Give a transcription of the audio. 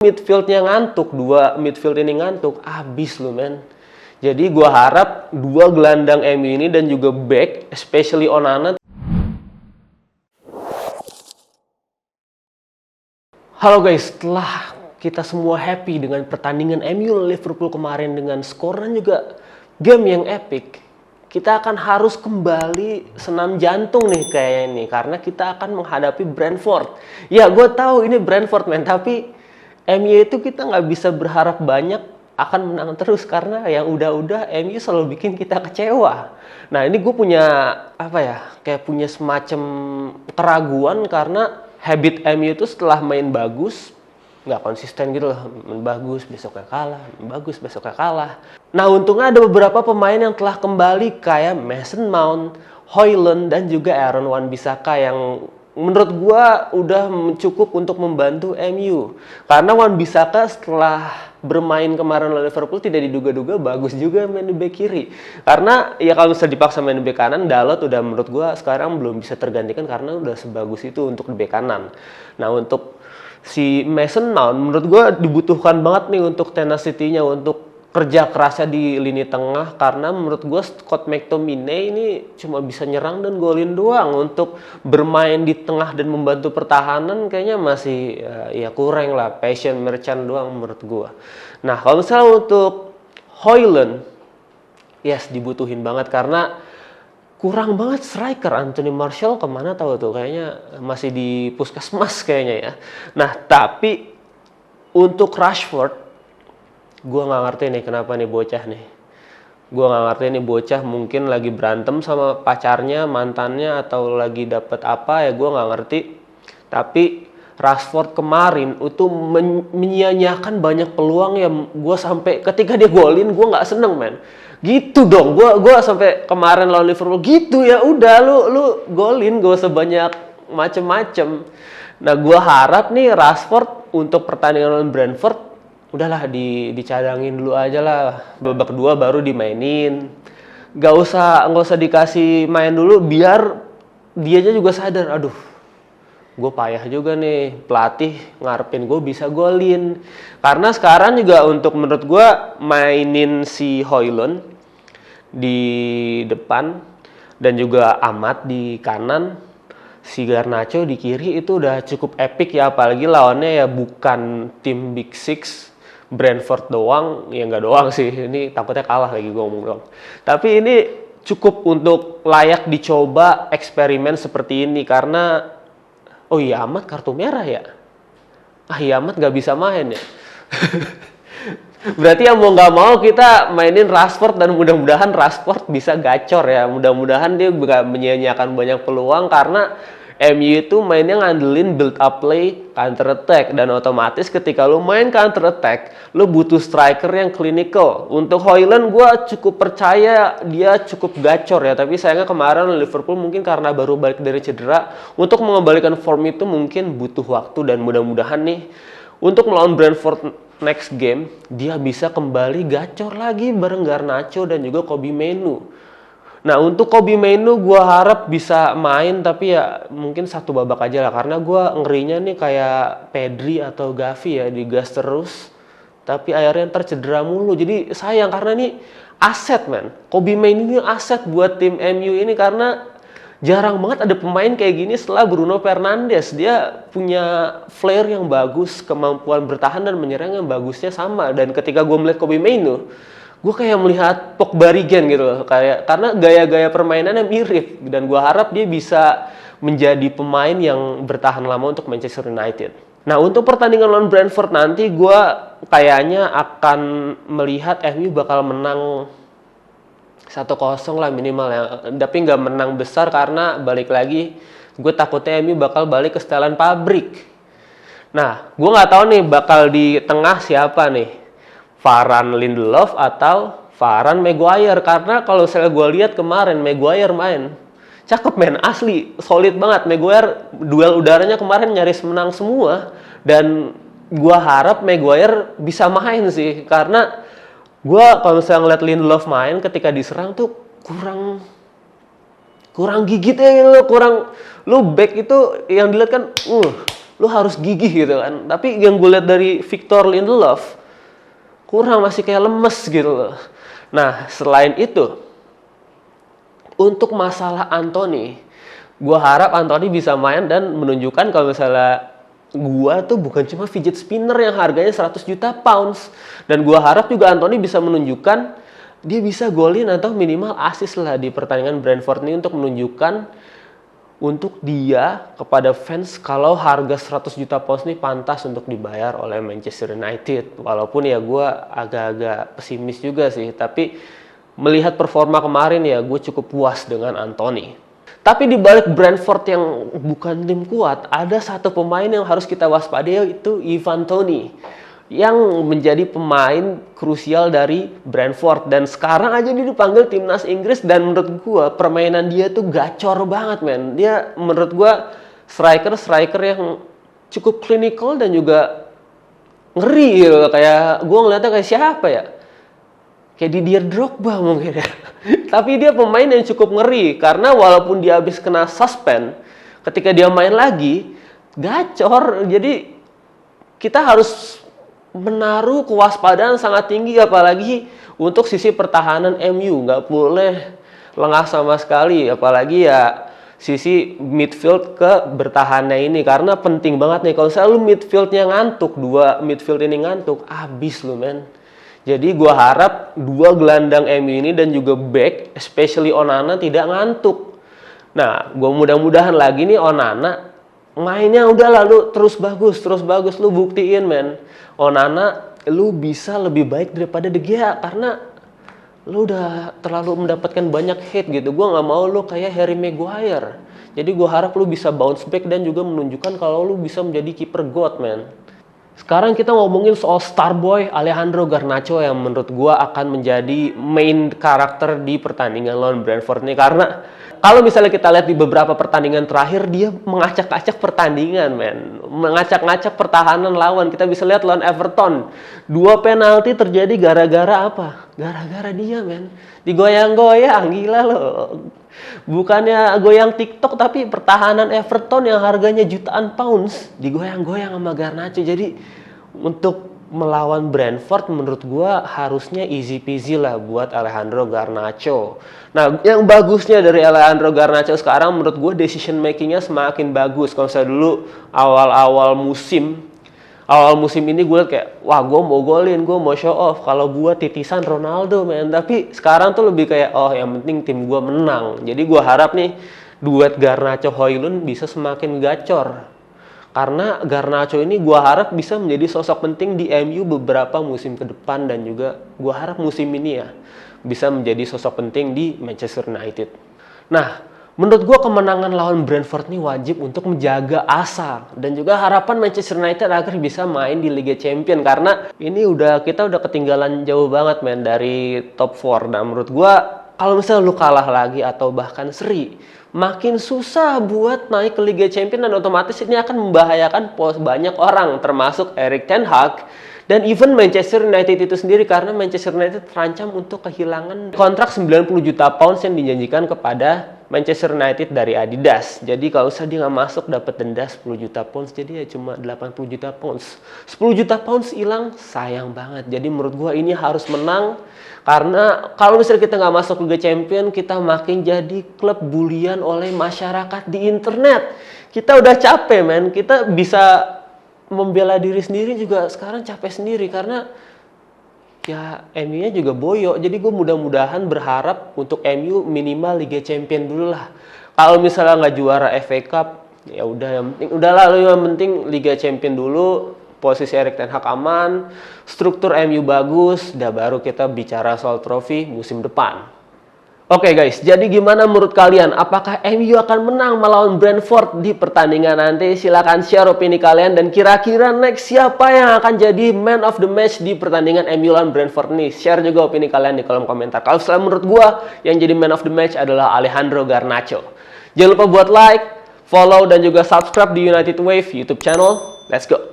midfieldnya ngantuk, dua midfield ini ngantuk, abis lu men. Jadi gua harap dua gelandang MU ini dan juga back, especially Onana. Halo guys, setelah kita semua happy dengan pertandingan MU Liverpool kemarin dengan skor dan juga game yang epic, kita akan harus kembali senam jantung nih kayaknya nih, karena kita akan menghadapi Brentford. Ya, gue tahu ini Brentford men, tapi MU itu kita nggak bisa berharap banyak akan menang terus, karena yang udah-udah MU selalu bikin kita kecewa. Nah, ini gue punya kayak punya semacam keraguan karena habit MU itu setelah main bagus nggak konsisten gitu loh, main bagus besoknya kalah, main bagus besoknya kalah. Nah, untungnya ada beberapa pemain yang telah kembali kayak Mason Mount, Højlund dan juga Aaron Wan-Bissaka yang menurut gua udah cukup untuk membantu MU. Karena Wan-Bissaka setelah bermain kemarin oleh Liverpool tidak diduga-duga bagus juga main di bek kiri. Karena ya kalau misalnya dipaksa main di bek kanan, Dalot udah menurut gua sekarang belum bisa tergantikan karena udah sebagus itu untuk di bek kanan. Nah, untuk si Mason Mount menurut gue dibutuhkan banget nih untuk tenacity-nya, untuk kerja kerasnya di lini tengah, karena menurut gue Scott McTominay ini cuma bisa nyerang dan golin doang. Untuk bermain di tengah dan membantu pertahanan kayaknya masih ya kurang lah, passion merchant doang menurut gue. Nah, kalau misalnya untuk Højlund, yes dibutuhin banget karena kurang banget striker. Anthony Martial kemana tahu tuh, kayaknya masih di puskesmas kayaknya ya. Nah, tapi untuk Rashford, gue nggak ngerti nih kenapa nih bocah nih. Gue nggak ngerti nih bocah, mungkin lagi berantem sama pacarnya, mantannya, atau lagi dapet apa ya, gue nggak ngerti. Tapi Rashford kemarin itu menyia-nyiakan banyak peluang yang gue sampai ketika dia golin gue nggak seneng men. Gitu dong, gua sampai kemarin lawan Liverpool gitu ya udah lu golin, gak usah banyak macem-macem. Nah, gua harap nih Rashford untuk pertandingan lawan Brentford udahlah dicadangin dulu aja lah, babak kedua baru dimainin. Gak usah dikasih main dulu biar dianya juga sadar, aduh gue payah juga nih, pelatih ngarepin gue bisa golin. Karena sekarang juga untuk menurut gue mainin si Højlund di depan dan juga Ahmad di kanan, si Garnacho di kiri itu udah cukup epic ya, apalagi lawannya ya bukan tim Big Six Brentford doang, ya nggak doang sih, ini takutnya kalah lagi gue ngomong doang. Tapi ini cukup untuk layak dicoba eksperimen seperti ini karena oh iya, Ahmad kartu merah ya? Ah iya, Ahmad nggak bisa main ya? Berarti ya mau nggak mau kita mainin Rashford dan mudah-mudahan Rashford bisa gacor ya. Mudah-mudahan dia nggak menyia-nyiakan banyak peluang karena MU itu mainnya ngandelin build up play, counter attack, dan otomatis ketika lu main counter attack, lu butuh striker yang clinical. Untuk Højlund gue cukup percaya dia cukup gacor ya, tapi sayangnya kemarin Liverpool mungkin karena baru balik dari cedera, untuk mengembalikan form itu mungkin butuh waktu, dan mudah-mudahan nih untuk melawan Brentford next game dia bisa kembali gacor lagi bareng Garnacho dan juga Kobbie Mainoo. Nah, untuk Kobbie Mainoo gue harap bisa main, tapi ya mungkin satu babak aja lah, karena gue ngerinya nih kayak Pedri atau Gavi ya, digas terus tapi akhirnya ntar cedera mulu. Jadi sayang karena ini aset man, Kobbie Mainoo ini aset buat tim MU ini, karena jarang banget ada pemain kayak gini setelah Bruno Fernandes. Dia punya flair yang bagus, kemampuan bertahan dan menyerang yang bagusnya sama, dan ketika gue melihat Kobbie Mainoo gue kayak melihat Pogba Regen gitu loh, kayak karena gaya-gaya permainannya mirip, dan gue harap dia bisa menjadi pemain yang bertahan lama untuk Manchester United. Nah, untuk pertandingan lawan Brentford nanti gue kayaknya akan melihat MU bakal menang 1-0 lah minimal ya, tapi nggak menang besar karena balik lagi gue takutnya MU bakal balik ke setelan pabrik. Nah, gue nggak tahu nih bakal di tengah siapa nih, Varane Lindelof atau Varane Maguire, karena kalau saya gue lihat kemarin Maguire main cakep men, asli solid banget. Maguire duel udaranya kemarin nyaris menang semua, dan gue harap Maguire bisa main sih, karena gue kalau misalnya ngeliat Lindelof main ketika diserang tuh kurang gigit ya gitu, kurang, lu back itu yang dilihat kan lu harus gigih gitu kan. Tapi yang gue lihat dari Victor Lindelof kurang, masih kayak lemes gitu loh. Nah, selain itu, untuk masalah Anthony, gue harap Anthony bisa main dan menunjukkan kalau misalnya gua tuh bukan cuma fidget spinner yang harganya 100 juta pounds. Dan gua harap juga Anthony bisa menunjukkan dia bisa golin atau minimal assist lah di pertandingan Brentford ini, untuk menunjukkan untuk dia kepada fans kalau harga 100 juta pounds ini pantas untuk dibayar oleh Manchester United. Walaupun ya gua agak-agak pesimis juga sih, tapi melihat performa kemarin ya gue cukup puas dengan Anthony. Tapi di balik Brentford yang bukan tim kuat, ada satu pemain yang harus kita waspadai, yaitu Ivan Toney, yang menjadi pemain krusial dari Brentford. Dan sekarang aja dia dipanggil timnas Inggris, dan menurut gua permainan dia tuh gacor banget, men. Dia menurut gua striker yang cukup klinikal dan juga ngeri gitu. Kayak gua ngeliatnya kayak siapa ya? Kayak Didier Drogba mungkin ya. Tapi dia pemain yang cukup ngeri, karena walaupun dia habis kena suspend, ketika dia main lagi, gacor. Jadi kita harus menaruh kewaspadaan sangat tinggi, apalagi untuk sisi pertahanan MU. Nggak boleh lengah sama sekali, apalagi ya sisi midfield ke bertahannya ini, karena penting banget nih. Kalau selalu midfieldnya ngantuk, dua midfield ini ngantuk, abis lu men. Jadi gue harap dua gelandang MU ini dan juga back, especially Onana, tidak ngantuk. Nah, gue mudah-mudahan lagi nih Onana mainnya udah lalu terus bagus, lu buktiin men. Onana, lu bisa lebih baik daripada De Gea, karena lu udah terlalu mendapatkan banyak hate gitu. Gue nggak mau lu kayak Harry Maguire. Jadi gue harap lu bisa bounce back dan juga menunjukkan kalau lu bisa menjadi kiper God, man. Sekarang kita ngomongin soal Starboy Alejandro Garnacho yang menurut gua akan menjadi main karakter di pertandingan lawan Brentford ini, karena kalau misalnya kita lihat di beberapa pertandingan terakhir, dia mengacak-acak pertandingan, men. Mengacak-acak pertahanan lawan. Kita bisa lihat lawan Everton, 2 penalti terjadi gara-gara apa? Gara-gara dia, men. Digoyang-goyang, gila loh. Bukannya goyang TikTok, tapi pertahanan Everton yang harganya jutaan pounds digoyang-goyang sama Garnacho. Jadi untuk melawan Brentford menurut gua harusnya easy peasy lah buat Alejandro Garnacho. Nah, yang bagusnya dari Alejandro Garnacho sekarang menurut gua decision makingnya semakin bagus. Kalau saya dulu awal musim ini gue liat kayak, wah gue mau golin, gue mau show off, kalau gue titisan Ronaldo, men. Tapi sekarang tuh lebih kayak, oh yang penting tim gue menang. Jadi gue harap nih duet Garnacho Højlund bisa semakin gacor, karena Garnacho ini gue harap bisa menjadi sosok penting di MU beberapa musim ke depan, dan juga gue harap musim ini ya bisa menjadi sosok penting di Manchester United. Nah, menurut gue kemenangan lawan Brentford ini wajib untuk menjaga asa dan juga harapan Manchester United agar bisa main di Liga Champions, karena ini kita udah ketinggalan jauh banget, men, dari top 4. Nah, menurut gue kalau misalnya lu kalah lagi atau bahkan seri, makin susah buat naik ke Liga Champions, dan otomatis ini akan membahayakan banyak orang, termasuk Erik ten Hag dan even Manchester United itu sendiri, karena Manchester United terancam untuk kehilangan kontrak 90 juta pounds yang dijanjikan kepada Manchester United dari Adidas. Jadi kalau dia nggak masuk dapat denda 10 juta pounds, jadi ya cuma 80 juta pounds. 10 juta pounds hilang, sayang banget. Jadi menurut gua ini harus menang, karena kalau misalnya kita nggak masuk Liga Champions, kita makin jadi klub bulian oleh masyarakat di internet. Kita udah capek, men. Kita bisa membela diri sendiri juga sekarang capek sendiri, karena ya MU-nya juga boyok. Jadi gue mudah-mudahan berharap untuk MU minimal Liga Champions dulu lah. Kalau misalnya nggak juara FA Cup, ya udah, yang penting yang penting Liga Champions dulu. Posisi Erik ten Hag aman, struktur MU bagus, udah baru kita bicara soal trofi musim depan. Oke guys, jadi gimana menurut kalian? Apakah MU akan menang melawan Brentford di pertandingan nanti? Silahkan share opini kalian, dan kira-kira next siapa yang akan jadi man of the match di pertandingan MU lawan Brentford nih? Share juga opini kalian di kolom komentar. Kalau menurut gua yang jadi man of the match adalah Alejandro Garnacho. Jangan lupa buat like, follow, dan juga subscribe di United Wave YouTube channel. Let's go!